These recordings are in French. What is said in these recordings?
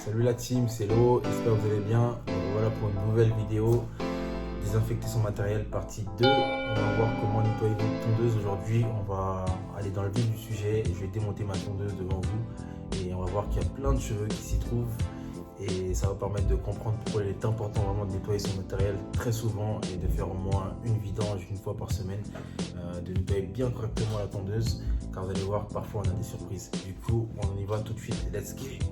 Salut la team, c'est Lo, j'espère que vous allez bien. Voilà pour une nouvelle vidéo, désinfecter son matériel partie 2. On va voir comment nettoyer votre tondeuse aujourd'hui. On va aller dans le vif du sujet. Je vais démonter ma tondeuse devant vous et on va voir qu'il y a plein de cheveux qui s'y trouvent. Et ça va permettre de comprendre pourquoi il est important vraiment de nettoyer son matériel très souvent et de faire au moins une vidange une fois par semaine, de nettoyer bien correctement la tondeuse, car vous allez voir que parfois on a des surprises. Du coup, on y va tout de suite. Let's get it.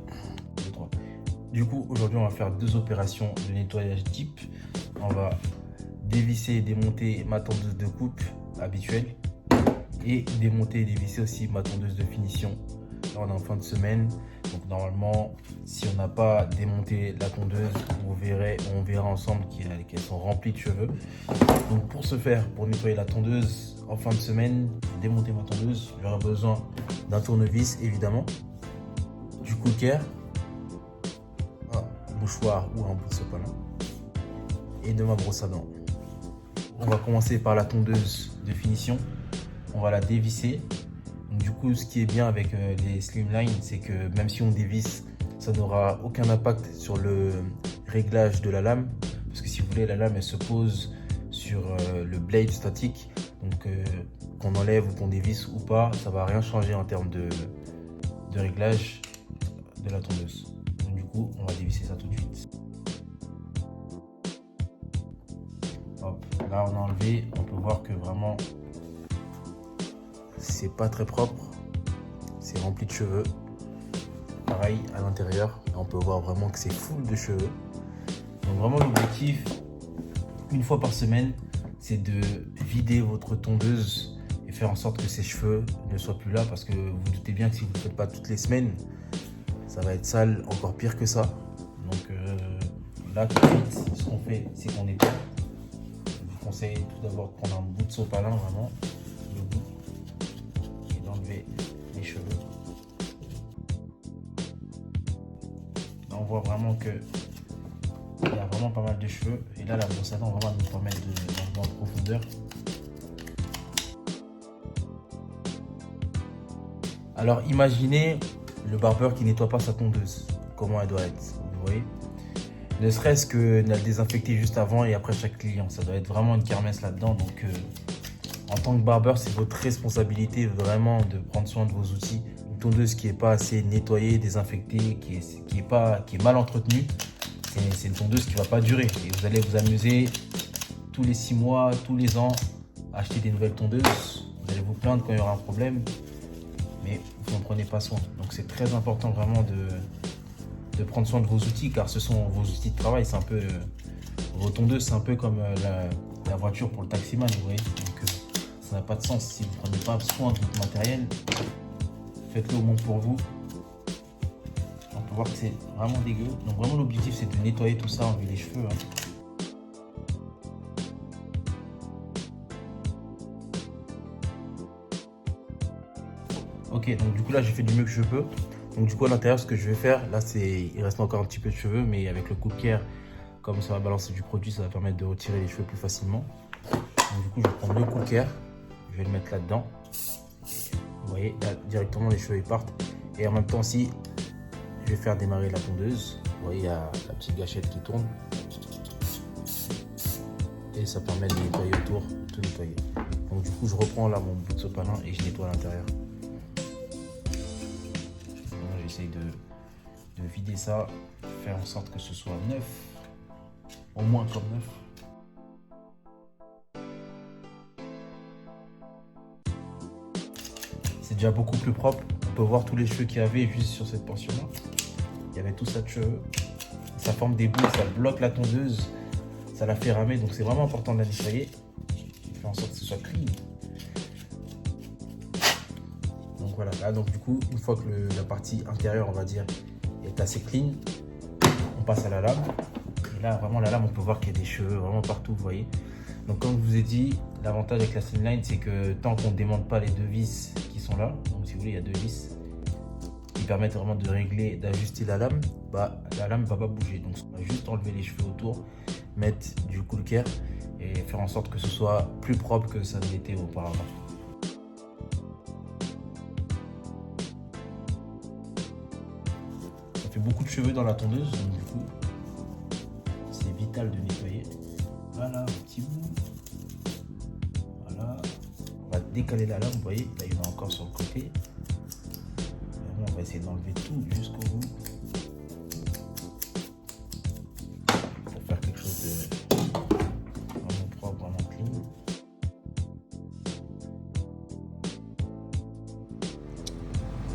Du coup, aujourd'hui, on va faire deux opérations de nettoyage type. On va dévisser et démonter ma tondeuse de coupe habituelle et démonter et dévisser aussi ma tondeuse de finition. Là, on est en fin de semaine, donc normalement, si on n'a pas démonté la tondeuse, on verra ensemble qu'elles sont remplies de cheveux. Donc pour ce faire, pour nettoyer la tondeuse en fin de semaine, démonter ma tondeuse, j'aurai besoin d'un tournevis évidemment, du cooker, mouchoir ou un bout de sopalin et de ma brosse à dents. On va commencer par la tondeuse de finition. On va la dévisser. Donc, du coup, ce qui est bien avec les Slimline, c'est que même si on dévisse, ça n'aura aucun impact sur le réglage de la lame. Parce que si vous voulez, la lame elle se pose sur le blade statique. Donc qu'on enlève ou qu'on dévisse ou pas, ça va rien changer en termes de réglage de la tondeuse. Donc, du coup, on va dévisser ça tout de suite. Hop, là on a enlevé, on peut voir que vraiment c'est pas très propre, c'est rempli de cheveux. Pareil à l'intérieur, on peut voir vraiment que c'est full de cheveux. Donc vraiment l'objectif, une fois par semaine, c'est de vider votre tondeuse et faire en sorte que ces cheveux ne soient plus là, parce que vous vous doutez bien que si vous ne le faites pas toutes les semaines, ça va être sale, encore pire que ça. Donc là tout de suite, ce qu'on fait, c'est qu'on nettoie. Je vous conseille tout d'abord de prendre un bout de sopalin, vraiment, le bout, et d'enlever les cheveux. Là, on voit vraiment que il y a vraiment pas mal de cheveux. Et là, la brosse à dents vraiment nous permet d'enlever en profondeur. Alors, imaginez le barbeur qui nettoie pas sa tondeuse. Comment elle doit être, vous voyez? Ne serait-ce que de la désinfecter juste avant et après chaque client. Ça doit être vraiment une kermesse là-dedans. Donc, en tant que barbeur, c'est votre responsabilité vraiment de prendre soin de vos outils. Une tondeuse qui n'est pas assez nettoyée, désinfectée, qui est mal entretenue, c'est une tondeuse qui ne va pas durer. Et vous allez vous amuser tous les 6 mois, tous les ans, à acheter des nouvelles tondeuses. Vous allez vous plaindre quand il y aura un problème, mais vous n'en prenez pas soin. Donc c'est très important vraiment de prendre soin de vos outils, car ce sont vos outils de travail. C'est un peu vos tondeuses, c'est un peu comme la voiture pour le taximan, vous voyez. Donc ça n'a pas de sens si vous ne prenez pas soin de votre matériel. Faites-le au moins pour vous. On peut voir que c'est vraiment dégueu. Donc vraiment l'objectif c'est de nettoyer tout ça, enlever les cheveux. Ok, donc du coup là j'ai fait du mieux que je peux. Donc du coup à l'intérieur ce que je vais faire, là il reste encore un petit peu de cheveux, mais avec le cooker, comme ça va balancer du produit, ça va permettre de retirer les cheveux plus facilement. Donc du coup je vais prendre le cooker, je vais le mettre là-dedans. Vous voyez, là directement les cheveux ils partent. Et en même temps aussi, je vais faire démarrer la tondeuse. Vous voyez, il y a la petite gâchette qui tourne. Et ça permet de nettoyer autour, tout nettoyer. Donc du coup je reprends là mon bout de sopalin et je nettoie à l'intérieur. J'essaye de vider ça, faire en sorte que ce soit neuf, au moins comme neuf. C'est déjà beaucoup plus propre. On peut voir tous les cheveux qu'il y avait juste sur cette portion-là. Il y avait tout ça de cheveux. Ça forme des boules, ça bloque la tondeuse, ça la fait ramer. Donc c'est vraiment important de la nettoyer. Faire en sorte que ce soit clean. Donc voilà, là donc du coup, une fois que la partie intérieure, on va dire, est assez clean, on passe à la lame. Et là, vraiment, la lame, on peut voir qu'il y a des cheveux vraiment partout, vous voyez. Donc comme je vous ai dit, l'avantage avec la Slimline, c'est que tant qu'on ne démonte pas les deux vis qui sont là, donc si vous voulez, il y a deux vis qui permettent vraiment de régler, d'ajuster la lame, bah, la lame ne va pas bouger. Donc on va juste enlever les cheveux autour, mettre du cool care et faire en sorte que ce soit plus propre que ça ne l'était auparavant. fait beaucoup de cheveux dans la tondeuse, donc du coup, c'est vital de nettoyer. Voilà, un petit bout. Voilà. On va décaler la lame, vous voyez, là il y en a encore sur le côté. Vraiment, on va essayer d'enlever tout jusqu'au bout. Pour faire quelque chose de vraiment propre, vraiment clean.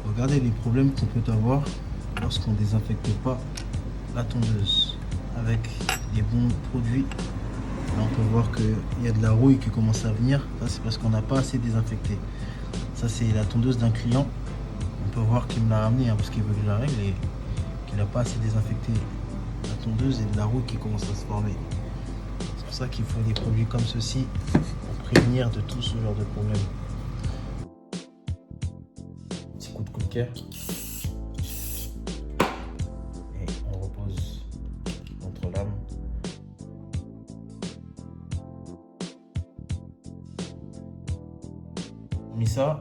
Regardez les problèmes qu'on peut avoir lorsqu'on ne désinfecte pas la tondeuse avec des bons produits. Là, on peut voir qu'il y a de la rouille qui commence à venir. Ça, c'est parce qu'on n'a pas assez désinfecté. Ça, c'est la tondeuse d'un client. On peut voir qu'il me l'a ramené parce qu'il veut que je la règle et qu'il n'a pas assez désinfecté la tondeuse et de la rouille qui commence à se former. C'est pour ça qu'il faut des produits comme ceci pour prévenir de tout ce genre de problème. Petit coup de coquer. Et on repose notre lame. Mis ça,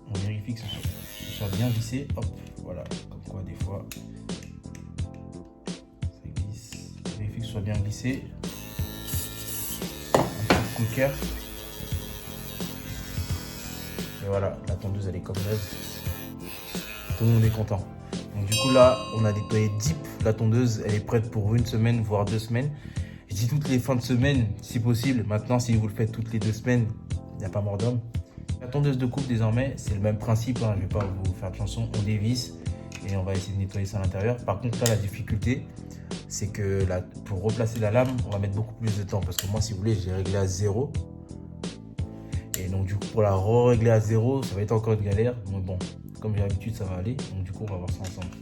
on vérifie que ce soit bien vissé. Hop, voilà, comme quoi des fois ça glisse. On vérifie que ce soit bien glissé. Un petit coquer. Et voilà, la tondeuse elle est comme neuve. Tout le monde est content. Donc du coup là, on a nettoyé deep. La tondeuse elle est prête pour une semaine, voire 2 semaines. Je dis toutes les fins de semaine si possible. Maintenant, si vous le faites toutes les 2 semaines, il n'y a pas mort d'homme. La tondeuse de coupe désormais, c'est le même principe, hein. Je ne vais pas vous faire de chanson, on dévisse et on va essayer de nettoyer ça à l'intérieur. Par contre là, la difficulté, c'est que là, pour replacer la lame, on va mettre beaucoup plus de temps parce que moi, si vous voulez, j'ai réglé à 0. Et donc du coup, pour la régler à 0, ça va être encore une galère. Mais bon, comme j'ai l'habitude, ça va aller. Donc du coup, on va voir ça ensemble.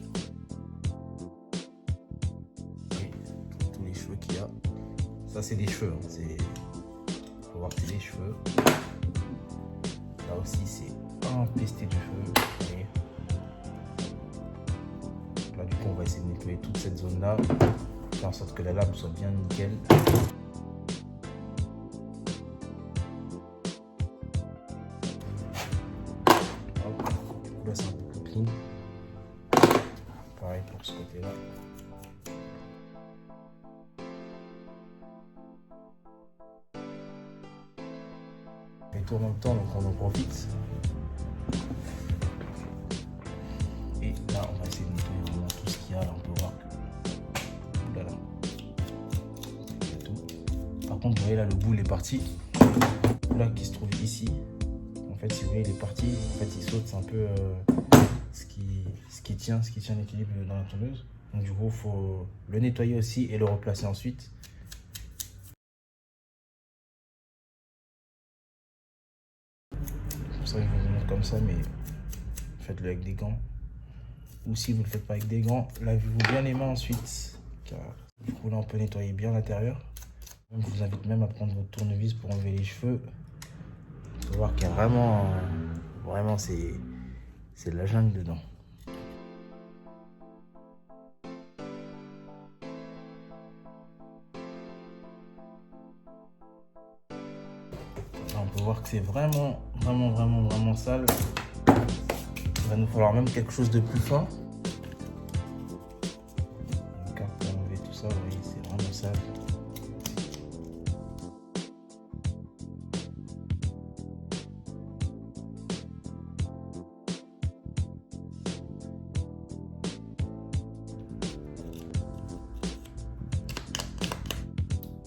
Et tous les cheveux qu'il y a. Ça, c'est des cheveux, hein. Faut voir que c'est des cheveux. Là aussi, c'est empesté de cheveux. Et là, du coup, on va essayer de nettoyer toute cette zone-là. Faire en sorte que la lame soit bien nickel. Hop. Là, c'est un peu plus clean. Pareil pour ce côté-là. Et tout en même temps, donc on en profite. Et là, on va essayer de nettoyer vraiment tout ce qu'il y a. Là, on peut voir que. Oulala. Il y a tout. Par contre, vous voyez là, le bout il est parti. Là, qui se trouve ici. En fait, si vous voyez, il est parti. En fait, il saute. C'est un peu ce qui tient l'équilibre dans la tondeuse. Donc, du coup, il faut le nettoyer aussi et le replacer ensuite. C'est pour ça que je vous montre comme ça, mais faites-le avec des gants. Ou si vous ne le faites pas avec des gants, lavez-vous bien les mains ensuite. Car du coup là on peut nettoyer bien l'intérieur. Je vous invite même à prendre votre tournevis pour enlever les cheveux. Vous pouvez voir qu'il y a vraiment c'est de la jungle dedans. Là, on peut voir que c'est vraiment sale. Il va nous falloir même quelque chose de plus fin. Car pour enlever tout ça, vous voyez, c'est vraiment sale.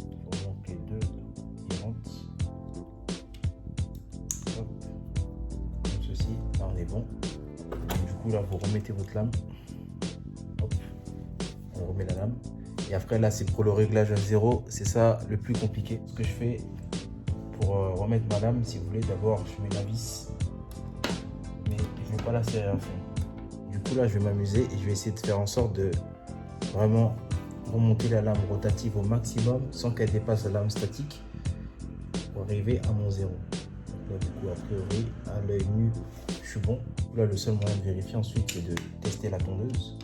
Il faut donc les deux qui rentrent. Hop. Comme ceci, là on est bon. Du coup là vous remettez votre lame. Hop. On remet la lame. Et après là c'est pour le réglage à 0. C'est ça le plus compliqué. Ce que je fais pour remettre ma lame, si vous voulez, d'abord je mets la vis. Mais je ne vais pas la serrer à fond. Du coup là je vais m'amuser et je vais essayer de faire en sorte de vraiment remonter la lame rotative au maximum sans qu'elle dépasse la lame statique pour arriver à mon 0. Là, du coup, a priori, à l'œil nu, je suis bon. Là, le seul moyen de vérifier ensuite, c'est de tester la tondeuse.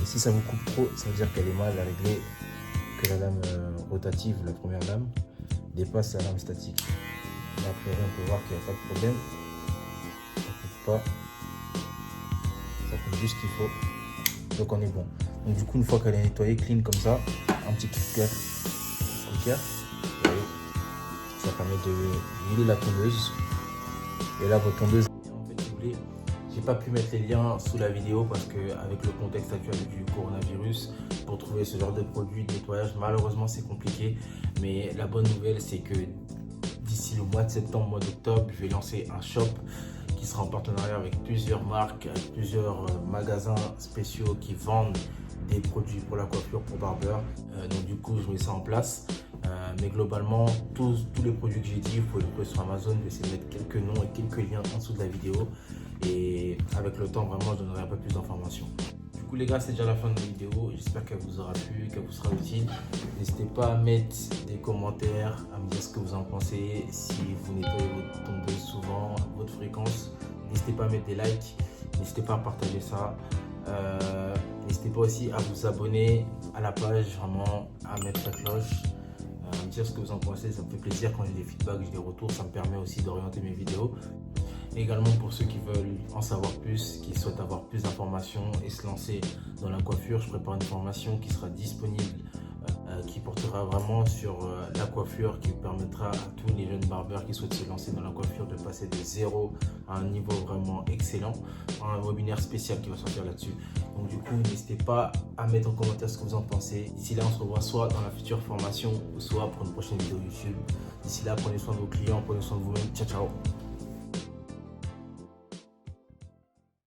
Et si ça vous coupe trop, ça veut dire qu'elle est mal réglée, que la lame rotative, la première lame, dépasse la lame statique. Là, a priori, on peut voir qu'il n'y a pas de problème. Ça ne coupe pas. juste ce qu'il faut. Donc on est bon. Donc du coup, une fois qu'elle est nettoyée, clean comme ça, un petit clicker. Ça permet de vider la tondeuse. Et là, votre tondeuse, en fait, si vous voulez, j'ai pas pu mettre les liens sous la vidéo parce que avec le contexte actuel du coronavirus, pour trouver ce genre de produit de nettoyage, malheureusement, c'est compliqué. Mais la bonne nouvelle, c'est que d'ici le mois de septembre, mois d'octobre, je vais lancer un shop qui sera en partenariat avec plusieurs marques, avec plusieurs magasins spéciaux qui vendent des produits pour la coiffure, pour barbeur. Donc du coup, je mets ça en place. Mais globalement, tous les produits que j'ai dit, vous pouvez les trouver sur Amazon. Je vais essayer de mettre quelques noms et quelques liens en dessous de la vidéo. Et avec le temps, vraiment, je donnerai un peu plus d'informations. Du coup, les gars, c'est déjà la fin de la vidéo. J'espère qu'elle vous aura plu, qu'elle vous sera utile. N'hésitez pas à mettre des commentaires, à me dire ce que vous en pensez. Si vous nettoyez votre tondeuse souvent, votre fréquence, n'hésitez pas à mettre des likes. N'hésitez pas à partager ça. N'hésitez pas aussi à vous abonner à la page, vraiment à mettre la cloche, à me dire ce que vous en pensez. Ça me fait plaisir quand j'ai des feedbacks, j'ai des retours. Ça me permet aussi d'orienter mes vidéos. Et également pour ceux qui veulent en savoir plus, qui souhaitent avoir plus d'informations et se lancer dans la coiffure, je prépare une formation qui sera disponible, qui portera vraiment sur la coiffure, qui permettra à tous les jeunes barbeurs qui souhaitent se lancer dans la coiffure de passer de zéro à un niveau vraiment excellent. Un webinaire spécial qui va sortir là-dessus. Donc du coup, n'hésitez pas à mettre en commentaire ce que vous en pensez. D'ici là, on se revoit soit dans la future formation, soit pour une prochaine vidéo YouTube. D'ici là, prenez soin de vos clients, prenez soin de vous-même. Ciao, ciao.